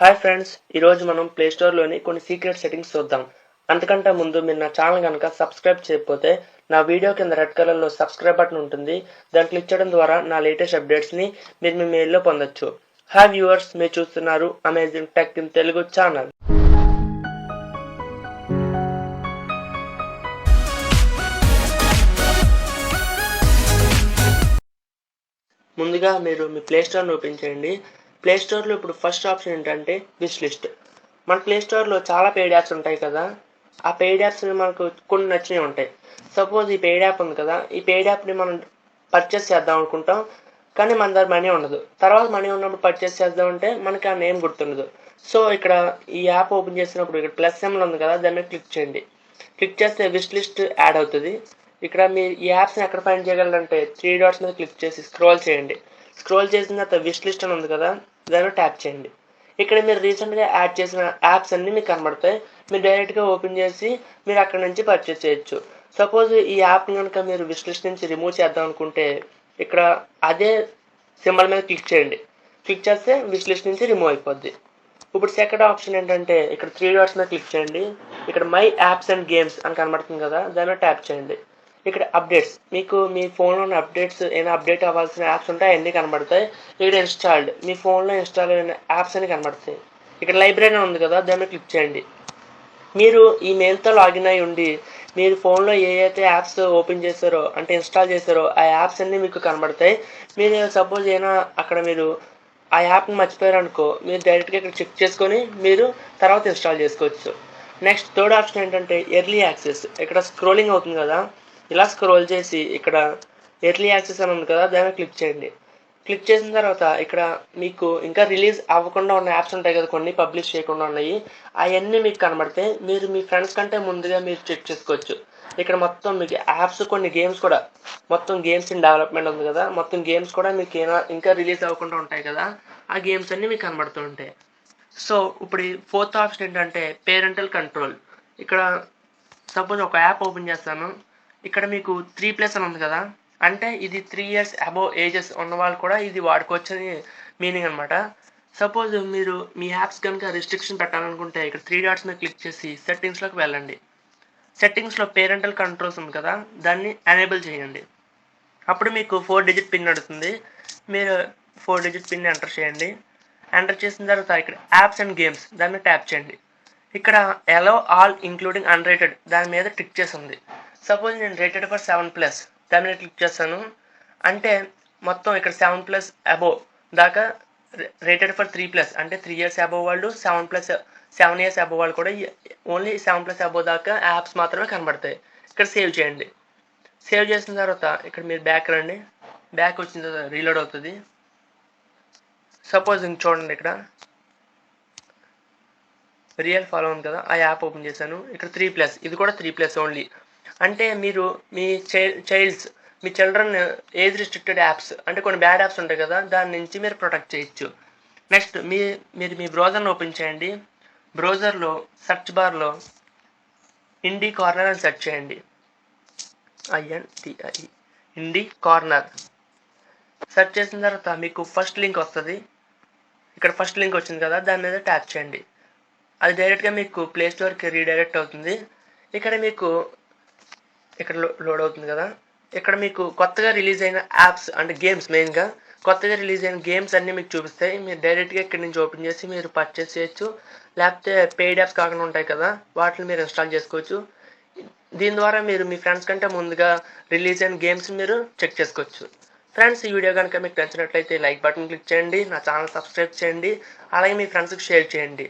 Hi friends, ఈరోజు మనం play స్టోర్లోని కొన్ని సీక్రెట్ సెట్టింగ్స్ చూద్దాం. అంతకంటే ముందు మీరు నా ఛానల్ కనుక సబ్స్క్రైబ్ చేయకపోతే నా వీడియో కింద రెడ్ కలర్లో సబ్స్క్రైబ్ బటన్ ఉంటుంది. దాన్ని క్లిక్ చేయడం ద్వారా నా లేటెస్ట్ అప్డేట్స్ని మీరు మీ మెయిల్లో పొందొచ్చు. హాయ్ వ్యూవర్స్, మీరు చూస్తున్నారు amazing tech in Telugu channel. ముందుగా మీరు మీ ప్లే స్టోర్ని ఓపెన్ చేయండి. ప్లే స్టోర్లో ఇప్పుడు ఫస్ట్ ఆప్షన్ ఏంటంటే విష్ లిస్ట్. మన ప్లే స్టోర్లో చాలా పెయిడ్ యాప్స్ ఉంటాయి కదా, ఆ పెయిడ్ యాప్స్ మనకు కొన్ని నచ్చినవి ఉంటాయి. సపోజ్ ఈ పెయిడ్ యాప్ ఉంది కదా, ఈ పెయిడ్ యాప్ని మనం పర్చేస్ చేద్దాం అనుకుంటాం, కానీ మన దగ్గర మనీ ఉండదు. తర్వాత మనీ ఉన్నప్పుడు పర్చేస్ చేద్దామంటే మనకి ఆ నేమ్ గుర్తుండదు. సో ఇక్కడ ఈ యాప్ ఓపెన్ చేసినప్పుడు ఇక్కడ ప్లస్ సింబల్ ఉంది కదా, దాన్ని క్లిక్ చేయండి. క్లిక్ చేస్తే విష్ లిస్ట్ యాడ్ అవుతుంది. ఇక్కడ మీరు ఈ యాప్స్ని ఎక్కడ ఫైండ్ చేయగలరంటే 3 డాట్స్ మీద క్లిక్ చేసి స్క్రోల్ చేయండి. స్క్రోల్ చేసిన తర్వాత విష్ లిస్ట్ అని ఉంది కదా, దాన్ని ట్యాప్ చేయండి. ఇక్కడ మీరు రీసెంట్గా యాడ్ చేసిన యాప్స్ అన్నీ మీకు కనబడతాయి. మీరు డైరెక్ట్గా ఓపెన్ చేసి మీరు అక్కడ నుంచి పర్చేస్ చేయొచ్చు. సపోజ్ ఈ యాప్ని కనుక మీరు విష్ లిస్ట్ నుంచి రిమూవ్ చేద్దాం అనుకుంటే ఇక్కడ అదే సింబల్ మీద క్లిక్ చేయండి. క్లిక్ చేస్తే విష్ లిస్ట్ నుంచి రిమూవ్ అయిపోద్ది. ఇప్పుడు సెకండ్ ఆప్షన్ ఏంటంటే ఇక్కడ 3 డాట్స్ మీద క్లిక్ చేయండి. ఇక్కడ మై యాప్స్ అండ్ గేమ్స్ అని కనబడుతుంది కదా, దాన్ని ట్యాప్ చేయండి. ఇక్కడ అప్డేట్స్, మీకు మీ ఫోన్లో ఉన్న అప్డేట్స్ ఏమైనా అప్డేట్ అవ్వాల్సిన యాప్స్ ఉంటాయి, అన్నీ కనబడతాయి. ఇక్కడ ఇన్స్టాల్డ్, మీ ఫోన్లో ఇన్స్టాల్ అయిన యాప్స్ అన్ని కనబడతాయి. ఇక్కడ లైబ్రరీ ఉంది కదా, దాన్ని క్లిక్ చేయండి. మీరు ఈ మెయిల్తో లాగిన్ అయి ఉండి మీరు ఫోన్లో ఏ అయితే యాప్స్ ఓపెన్ చేశారో అంటే ఇన్స్టాల్ చేశారో ఆ యాప్స్ అన్నీ మీకు కనబడతాయి. మీరు సపోజ్ అయినా అక్కడ మీరు ఆ యాప్ని మర్చిపోయారు అనుకో, మీరు డైరెక్ట్గా ఇక్కడ చెక్ చేసుకొని మీరు తర్వాత ఇన్స్టాల్ చేసుకోవచ్చు. నెక్స్ట్ థర్డ్ ఆప్షన్ ఏంటంటే ఎర్లీ యాక్సెస్. ఇక్కడ స్క్రోలింగ్ అవుతుంది కదా, ఇలా స్క్రోల్ చేసి ఇక్కడ ఎర్లీ యాక్సెస్ అని ఉంది కదా, దాన్ని క్లిక్ చేయండి. క్లిక్ చేసిన తర్వాత ఇక్కడ మీకు ఇంకా రిలీజ్ అవ్వకుండా ఉన్న యాప్స్ ఉంటాయి కదా, కొన్ని పబ్లిష్ చేయకుండా ఉన్నాయి, అవన్నీ మీకు కనబడితే మీరు మీ ఫ్రెండ్స్ కంటే ముందుగా మీరు చెక్ చేసుకోవచ్చు. ఇక్కడ మొత్తం మీకు యాప్స్, కొన్ని గేమ్స్ కూడా, మొత్తం గేమ్స్ ఇన్ డెవలప్మెంట్ ఉంది కదా, మొత్తం గేమ్స్ కూడా మీకు ఇంకా రిలీజ్ అవ్వకుండా ఉంటాయి కదా, ఆ గేమ్స్ అన్నీ మీకు కనబడుతూ ఉంటాయి. సో ఇప్పుడు ఫోర్త్ ఆప్షన్ ఏంటంటే పేరెంటల్ కంట్రోల్. ఇక్కడ సపోజ్ ఒక యాప్ ఓపెన్ చేస్తాను, ఇక్కడ మీకు 3+ అని ఉంది కదా, అంటే ఇది 3 years అబోవ్ ఏజెస్ ఉన్న వాళ్ళు కూడా ఇది వాడుకోవచ్చు అని మీనింగ్ అనమాట. సపోజ్ మీరు మీ యాప్స్ కనుక రిస్ట్రిక్షన్ పెట్టాలనుకుంటే ఇక్కడ 3 డాట్స్ మీద క్లిక్ చేసి సెట్టింగ్స్లోకి వెళ్ళండి. సెట్టింగ్స్లో పేరెంటల్ కంట్రోల్స్ ఉంది కదా, దాన్ని ఎనేబుల్ చేయండి. అప్పుడు మీకు 4 digit పిన్ అడుగుతుంది. మీరు 4 digit పిన్ ఎంటర్ చేయండి. ఎంటర్ చేసిన తర్వాత ఇక్కడ యాప్స్ అండ్ గేమ్స్ దాన్ని ట్యాప్ చేయండి. ఇక్కడ అలౌ ఆల్ ఇంక్లూడింగ్ అన్రేటెడ్ దాని మీద క్లిక్ చేసి ఉంది. సపోజ్ నేను రేటెడ్ ఫర్ 7+, దాని మీద క్లిక్ చేస్తాను. అంటే మొత్తం ఇక్కడ 7+ అబోవ్ దాకా, రేటెడ్ ఫర్ 3+, అంటే 3 years అబోవ్ వాళ్ళు, 7 years అబోవ్ వాళ్ళు కూడా ఓన్లీ 7+ అబోవ్ దాకా యాప్స్ మాత్రమే కనబడతాయి. ఇక్కడ సేవ్ చేయండి. సేవ్ చేసిన తర్వాత ఇక్కడ మీరు బ్యాక్ రండి. బ్యాక్ వచ్చిన తర్వాత రీలోడ్ అవుతుంది. సపోజ్ ఇంక చూడండి, ఇక్కడ రియల్ ఫాలో ఉంది కదా, ఆ యాప్ ఓపెన్ చేశాను. ఇక్కడ 3+, ఇది కూడా 3+ ఓన్లీ. అంటే మీరు మీ మీ చిల్డ్రన్ ఏజ్ రిస్ట్రిక్టెడ్ యాప్స్, అంటే కొన్ని బ్యాడ్ యాప్స్ ఉంటాయి కదా, దాని నుంచి మీరు ప్రొటెక్ట్ చేయొచ్చు. నెక్స్ట్ మీరు మీ బ్రౌజర్ని ఓపెన్ చేయండి. బ్రౌజర్లో సెర్చ్ బార్లో ఇండీ కార్నర్ అని సెర్చ్ చేయండి. INDI ఇండీ కార్నర్ సెర్చ్ చేసిన తర్వాత మీకు ఫస్ట్ లింక్ వస్తుంది. ఇక్కడ ఫస్ట్ లింక్ వచ్చింది కదా, దాని మీద ట్యాప్ చేయండి. అది డైరెక్ట్గా మీకు ప్లే స్టోర్కి రీడైరెక్ట్ అవుతుంది. ఇక్కడ మీకు ఇక్కడ లోడ్ అవుతుంది కదా, ఇక్కడ మీకు కొత్తగా రిలీజ్ అయిన యాప్స్ అంటే గేమ్స్, మెయిన్గా కొత్తగా రిలీజ్ అయిన గేమ్స్ అన్నీ మీకు చూపిస్తాయి. మీరు డైరెక్ట్గా ఇక్కడ నుంచి ఓపెన్ చేసి మీరు పర్చేస్ చేయొచ్చు. లేకపోతే పెయిడ్ యాప్స్ కాకుండా ఉంటాయి కదా, వాటిని మీరు ఇన్స్టాల్ చేసుకోవచ్చు. దీని ద్వారా మీరు మీ ఫ్రెండ్స్ కంటే ముందుగా రిలీజ్ అయిన గేమ్స్ మీరు చెక్ చేసుకోవచ్చు. ఫ్రెండ్స్, ఈ వీడియో కనుక మీకు నచ్చినట్లయితే లైక్ బటన్ క్లిక్ చేయండి, నా ఛానల్ సబ్స్క్రైబ్ చేయండి, అలాగే మీ ఫ్రెండ్స్కి షేర్ చేయండి.